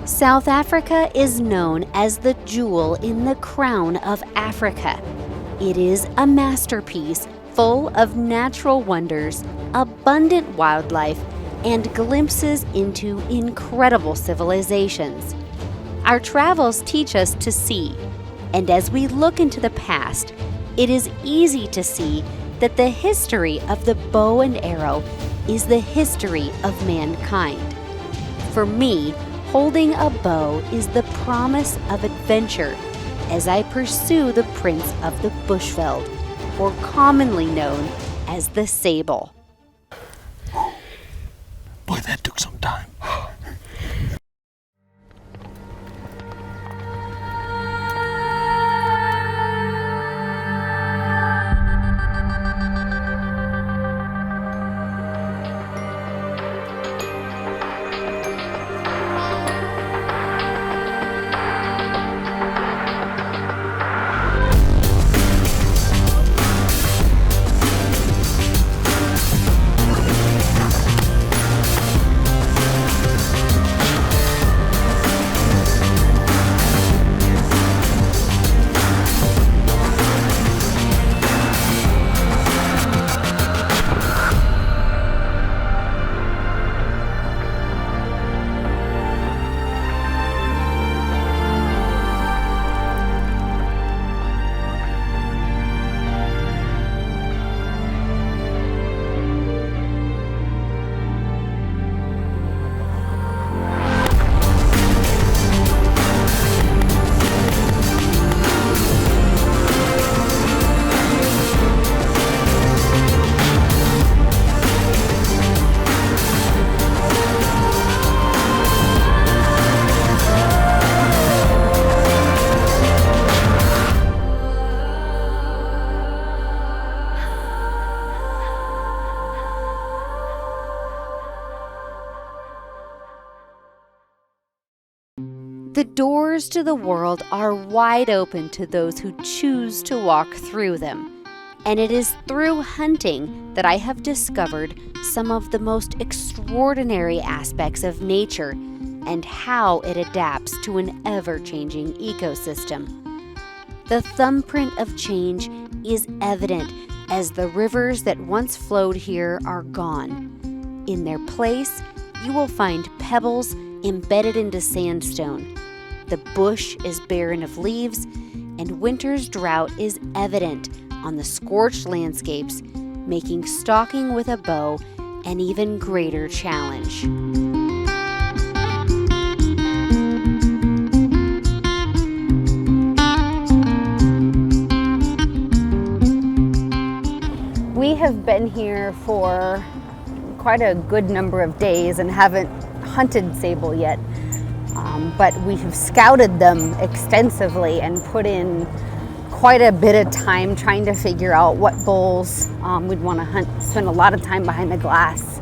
South Africa is known as the jewel in the crown of Africa. It is a masterpiece full of natural wonders, abundant wildlife, and glimpses into incredible civilizations. Our travels teach us to see, and as we look into the past, it is easy to see that the history of the bow and arrow is the history of mankind. For me, holding a bow is the promise of adventure as I pursue the prince of the Bushveld, or commonly known as the Sable. Boy, that took some time. The doors to the world are wide open to those who choose to walk through them, and it is through hunting that I have discovered some of the most extraordinary aspects of nature and how it adapts to an ever-changing ecosystem. The thumbprint of change is evident as the rivers that once flowed here are gone. In their place, you will find pebbles embedded into sandstone. The bush is barren of leaves, and winter's drought is evident on the scorched landscapes, making stalking with a bow an even greater challenge. We have been here for quite a good number of days and haven't hunted sable yet. But we have scouted them extensively and put in quite a bit of time trying to figure out what bulls we'd want to hunt. Spend a lot of time behind the glass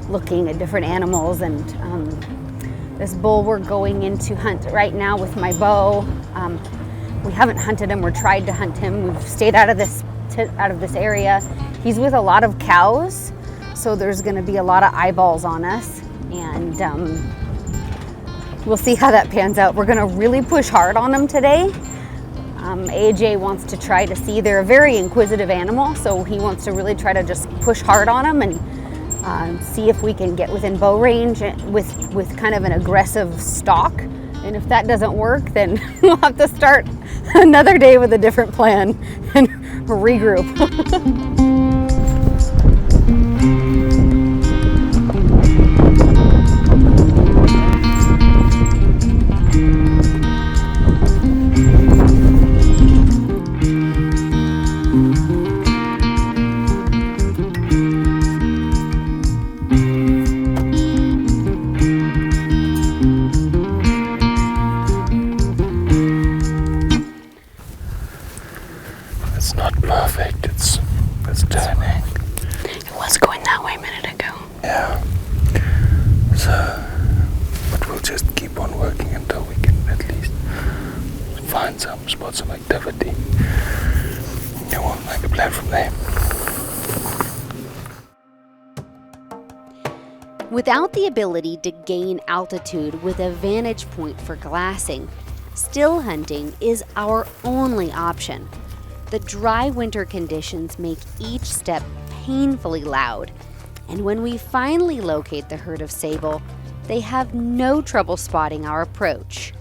looking at different animals, and this bull we're going in to hunt right now with my bow. We haven't hunted him or tried to hunt him. We've stayed out of this area. He's with a lot of cows, so there's going to be a lot of eyeballs on us, and we'll see how that pans out. We're gonna really push hard on them today. AJ wants to try to see, they're a very inquisitive animal, so he wants to really try to just push hard on them and see if we can get within bow range with kind of an aggressive stalk. And if that doesn't work, then we'll have to start another day with a different plan and regroup. It's not perfect, it's turning. It was going that way a minute ago. Yeah. So, but we'll just keep on working until we can at least find some spots of activity. Yeah, we'll make a plan from there. Without the ability to gain altitude with a vantage point for glassing, still hunting is our only option. The dry winter conditions make each step painfully loud, and when we finally locate the herd of sable, they have no trouble spotting our approach.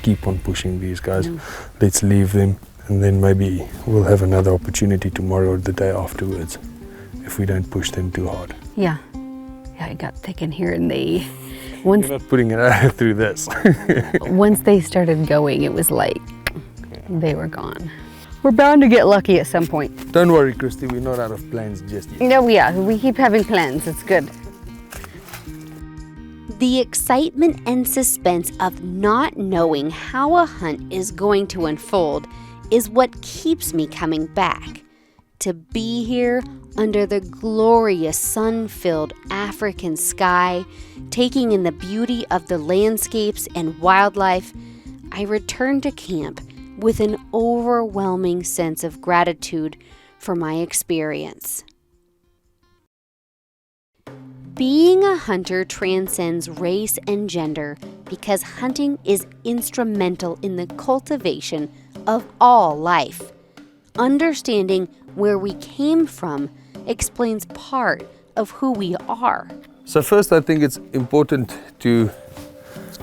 Keep on pushing these guys. Let's leave them, and then maybe we'll have another opportunity tomorrow or the day afterwards if we don't push them too hard. Yeah, it got thick in here, and You're not putting it out through this. once they started going, it was like they were gone. We're bound to get lucky at some point. Don't worry, Kristy, we're not out of plans just yet. No, we keep having plans. It's good. The excitement and suspense of not knowing how a hunt is going to unfold is what keeps me coming back. To be here under the glorious sun-filled African sky, taking in the beauty of the landscapes and wildlife, I return to camp with an overwhelming sense of gratitude for my experience. Being a hunter transcends race and gender because hunting is instrumental in the cultivation of all life. Understanding where we came from explains part of who we are. So first, I think it's important to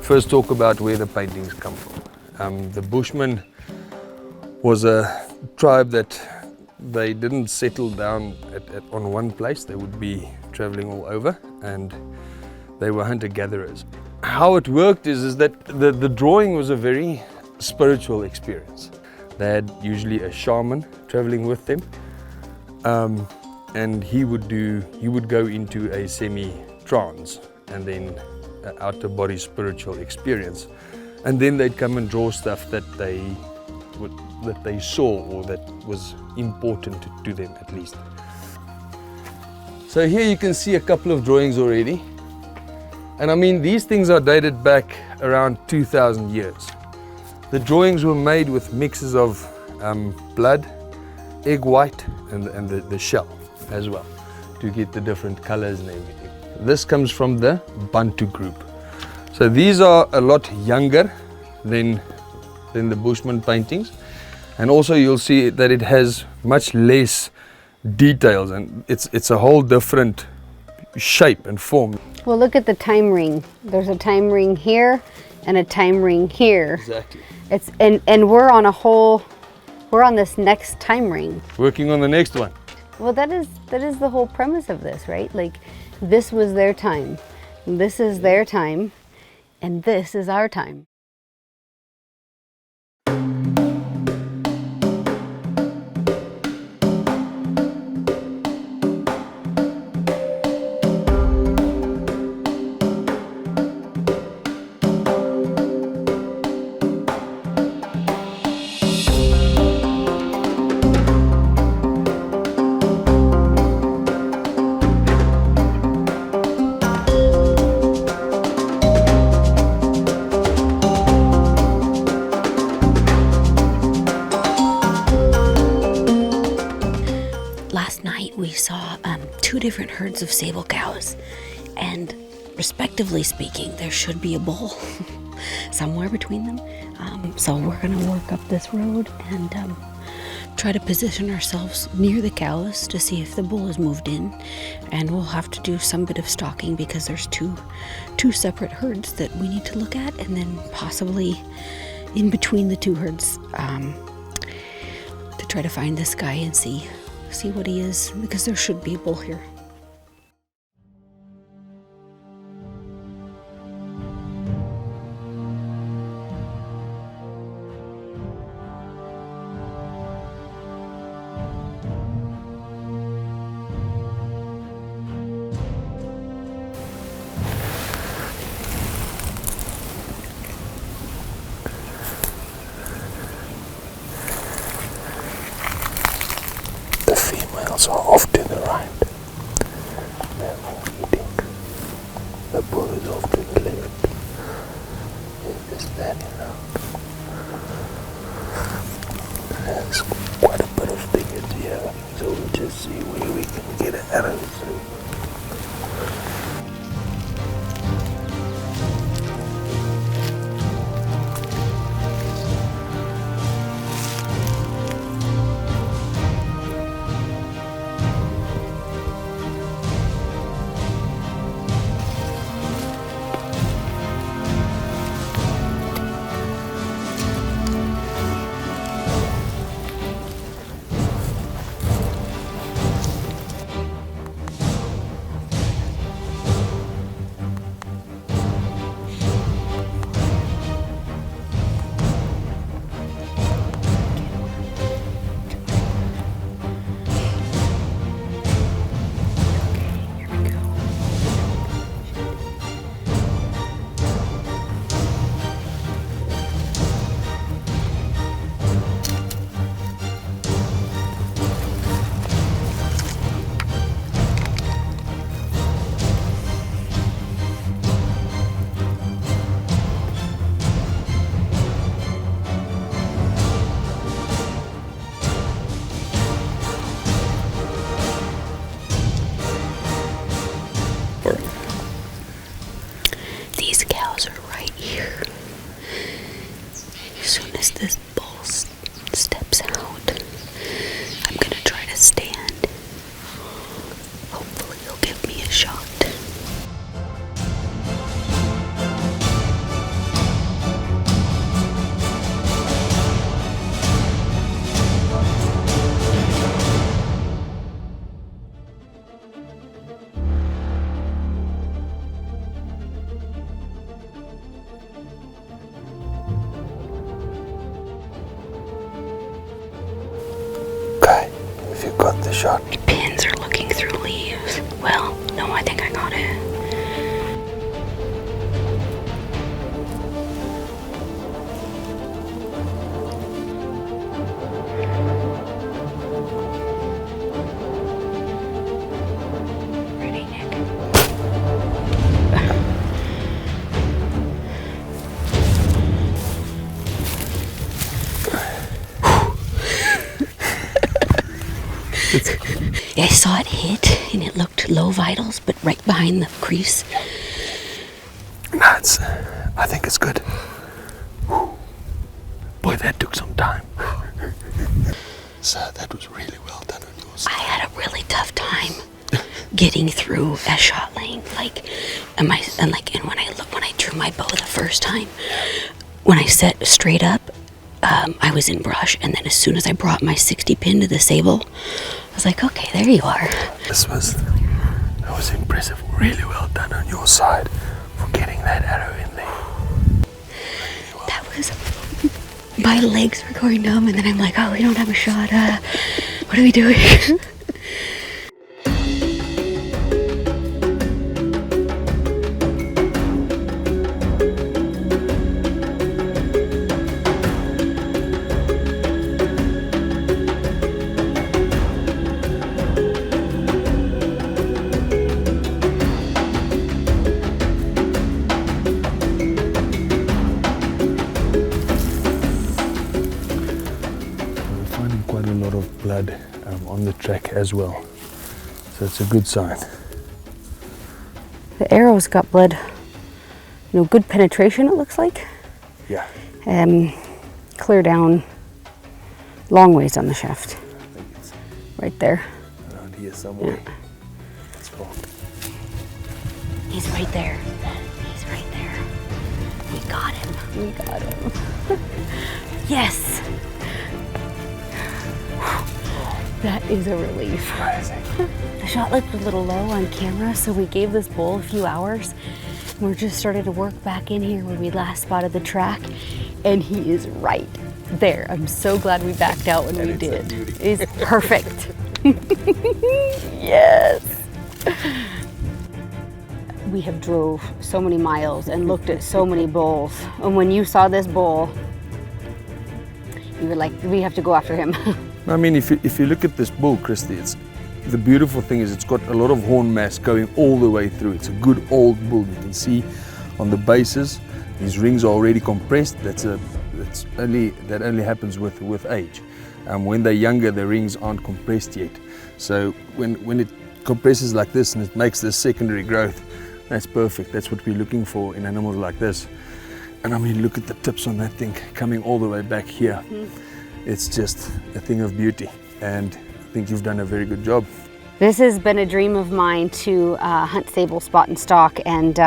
first talk about where the paintings come from. The Bushmen was a tribe that they didn't settle down on one place. They would be traveling all over, and they were hunter-gatherers. How it worked is that the drawing was a very spiritual experience. They had usually a shaman traveling with them, and he would go into a semi-trance and then out-of-body spiritual experience, and then they'd come and draw stuff that they saw or that was important to them at least. So here you can see a couple of drawings already, and I mean these things are dated back around 2,000 years. The drawings were made with mixes of blood, egg white and the shell as well to get the different colors and everything. This comes from the Bantu group. So these are a lot younger than the Bushman paintings, and also you'll see that it has much less details, and it's a whole different shape and form. Well, look at the time ring. There's a time ring here and a time ring here. Exactly. It's and we're on this next time ring. Working on the next one. Well, that is the whole premise of this, right? Like, this was their time. This is their time, and this is our time. Last night we saw 2 different herds of sable cows, and respectively speaking, there should be a bull somewhere between them. So we're gonna work up this road and try to position ourselves near the cows to see if the bull has moved in, and we'll have to do some bit of stalking because there's two separate herds that we need to look at, and then possibly in between the 2 herds to try to find this guy and see what he is, because there should be a bull here. So off to the right, they're all eating. The bull is off to the left. He's just standing out. There's quite a bit of thickets here, so we'll just see where we can get an arrow through. These cows are right here. As soon as this bull steps out, I'm gonna try to stand. Hopefully he'll give me a shot. Got the shot. My pins are looking through leaves. Well, no, I think I got it. Ready, Nick? I saw it hit, and it looked low vitals, but right behind the crease. No, I think it's good. Boy, that took some time. So that was really well done on yours. I had a really tough time getting through a shot lane. And when I drew my bow the first time, when I set straight up, I was in brush, and then as soon as I brought my 60 pin to the Sable, I was like, okay, there you are. That was impressive. Really well done on your side for getting that arrow in there. That was, my legs were going numb, and then I'm like, oh, we don't have a shot. What are we doing? Quite a lot of blood on the track as well, so it's a good sign. The arrow's got blood, good penetration, it looks like. Yeah. Clear down long ways on the shaft. I think it's right there. around here somewhere. Yeah. It's full. He's right there. He's right there. We got him. We got him. Yes. That is a relief. Amazing. The shot looked a little low on camera, so we gave this bull a few hours. We're just starting to work back in here where we last spotted the track, and he is right there. I'm so glad we backed out when we did. He's perfect. Yes. We have drove so many miles and looked at so many bulls, and when you saw this bull, you were like, we have to go after him. I mean, if you look at this bull, Kristy, the beautiful thing is it's got a lot of horn mass going all the way through. It's a good old bull. You can see on the bases, these rings are already compressed. That only happens with age. When they're younger, the rings aren't compressed yet. So when it compresses like this and it makes this secondary growth, that's perfect. That's what we're looking for in animals like this. And I mean, look at the tips on that thing coming all the way back here. It's just a thing of beauty, and I think you've done a very good job. This has been a dream of mine to hunt sable spot and stalk, and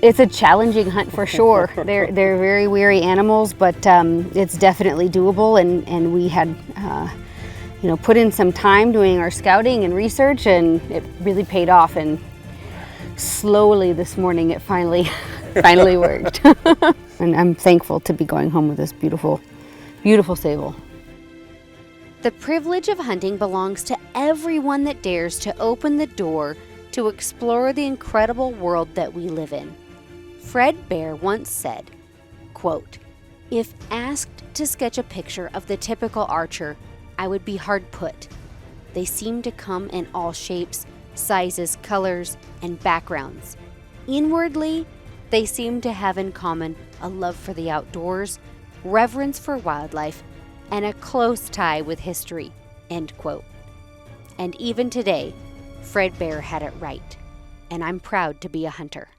it's a challenging hunt for sure. They're very wary animals, but it's definitely doable, and we had put in some time doing our scouting and research, and it really paid off, and slowly this morning it finally worked. And I'm thankful to be going home with this beautiful sable. The privilege of hunting belongs to everyone that dares to open the door to explore the incredible world that we live in. Fred Bear once said, quote, "If asked to sketch a picture of the typical archer, I would be hard put. They seem to come in all shapes, sizes, colors, and backgrounds. Inwardly, they seem to have in common a love for the outdoors, reverence for wildlife, and a close tie with history," end quote. And even today, Fred Bear had it right, and I'm proud to be a hunter.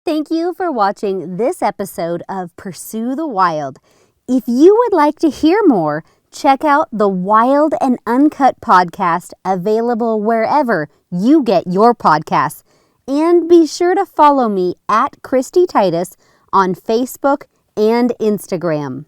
Thank you for watching this episode of Pursue the Wild. If you would like to hear more, check out the Wild and Uncut podcast, available wherever you get your podcasts. And be sure to follow me at Kristy Titus on Facebook and Instagram.